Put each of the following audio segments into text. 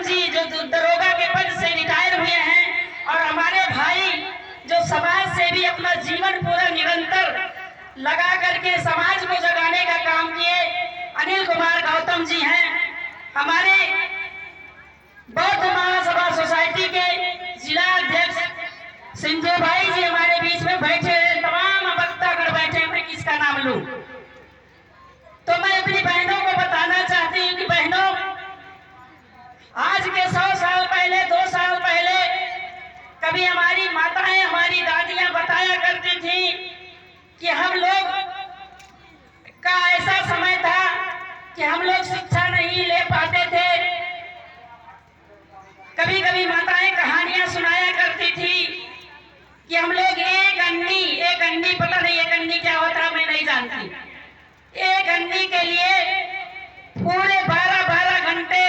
जी जो दरोगा के पद से रिटायर हुए हैं, और हमारे भाई जो समाज से भी अपना जीवन पूरा निरंतर लगा करके समाज को जगाने का काम किए, अनिल कुमार गौतम जी हैं। हमारे बौद्ध महासभा सोसाइटी के जिला अध्यक्ष सिंधु भाई जी हमारे बीच में बैठे हैं। तमाम वक्ता कर बैठे, मैं किसका नाम लूं? तो मैं अपनी बहनों को बताना चाहती हूँ कि बहनों, आज के 100 साल पहले, 2 साल पहले कभी हमारी माताएं, हमारी दादियां बताया करती थी कि हम लोग का ऐसा समय था कि हम लोग शिक्षा नहीं ले पाते थे। कभी कभी माताएं कहानियां सुनाया करती थी कि हम लोग एक अंडी पता नहीं एक अंडी क्या होता है मैं नहीं जानती, एक अंडी के लिए पूरे 12-12 घंटे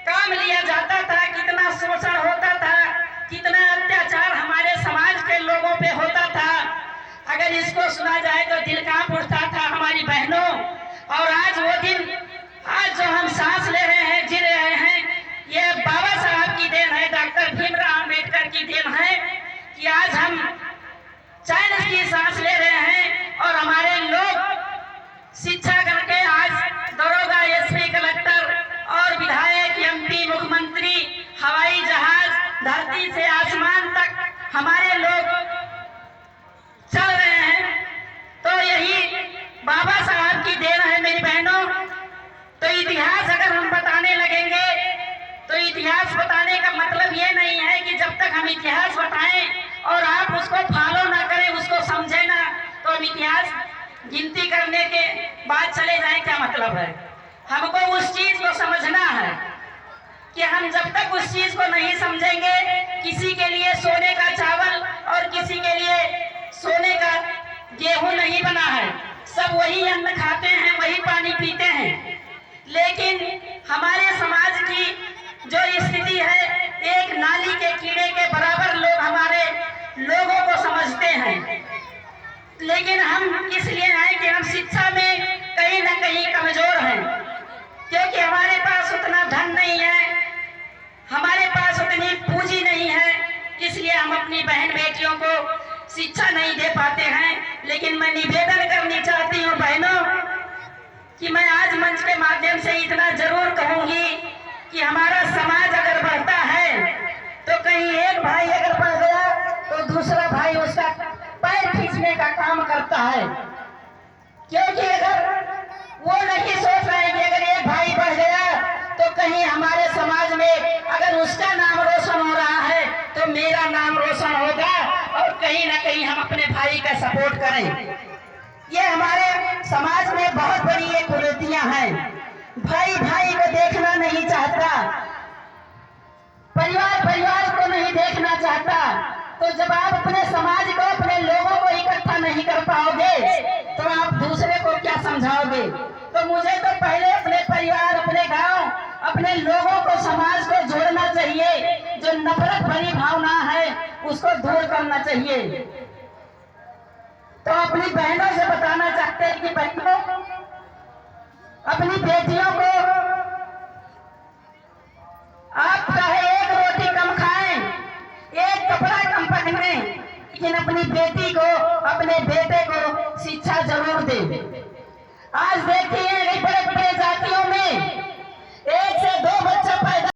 काम लिया जाता था। कितना शोषण होता था, कितना अत्याचार हमारे समाज के लोगों पे होता था। अगर इसको सुना जाए तो दिल कांप उठता था हमारी बहनों। और आज वो दिन, आज जो हम सांस ले रहे हैं, जी रहे हैं, ये बाबा साहब की देन है, डॉक्टर भीमराव अम्बेडकर की देन है कि आज हम चैन की सांस ले रहे हैं। और हमारे लोग शिक्षा करके आज दरोगा, एसपी, कलेक्टर और विधायक, एमपी, मुख्यमंत्री, हवाई जहाज, धरती से आसमान तक हमारे लोग चल रहे हैं। तो यही बाबा साहब की देन है मेरी बहनों। तो इतिहास अगर हम बताने लगेंगे तो इतिहास बताने का मतलब ये नहीं है कि जब तक हम इतिहास बताएं और आप उसको फॉलो ना करें, उसको समझे ना, तो हम इतिहास गिनती करने के बाद चले जाएं, क्या मतलब है? हमको उस चीज को समझना है कि हम जब तक उस चीज को नहीं समझेंगे, किसी के लिए सोने का चावल और किसी के लिए सोने का गेहूं नहीं बना है। सब वही अन्न खाते हैं, वही पानी पीते हैं। लेकिन हमारे समाज की जो स्थिति है, एक नाली के कीड़े के बराबर लोग हमारे लोगों को समझते हैं। लेकिन हम इसलिए हैं कि हम शिक्षा में कहीं ना कहीं कमजोर हैं, क्योंकि हमारे पास उतना धन नहीं है, हमारे पास उतनी पूंजी नहीं है, इसलिए हम अपनी बहन बेटियों को शिक्षा नहीं दे पाते हैं। लेकिन मैं निवेदन करनी चाहती हूँ बहनों कि मैं आज मंच के माध्यम से इतना जरूर कहूंगी कि हमारा समाज अगर बढ़ता है तो कहीं एक भाई अगर बढ़ गया तो दूसरा भाई उसका पैर खींचने का काम करता है। क्योंकि अगर वो नहीं सोच रहे हैं कि अगर एक भाई बढ़ गया तो कहीं हमारे समाज में अगर उसका नाम रोशन हो रहा है तो मेरा नाम रोशन होगा, और कहीं ना कहीं हम अपने भाई का सपोर्ट करें। ये हमारे समाज में बहुत बड़ी एक कुरीतियां हैं। भाई भाई को देखना नहीं चाहता, परिवार परिवार को नहीं देखना चाहता। तो जब आप अपने समाज को, अपने लोगों को इकट्ठा नहीं कर पाओगे तो आप दूसरे को क्या समझाओगे? तो मुझे तो पहले अपने परिवार, अपने गांव, अपने लोगों को, समाज को जोड़ना चाहिए। जो नफरत भरी भावना है उसको दूर करना चाहिए। तो अपनी बहनों से बताना चाहते हैं कि बहनों, अपनी बेटियों को आप चाहे एक रोटी कम खाएं, एक कपड़ा कम पहने, लेकिन अपनी बेटी को, अपने बेटे को शिक्षा जरूर दें। आज देखिए बड़े बड़े जातियों में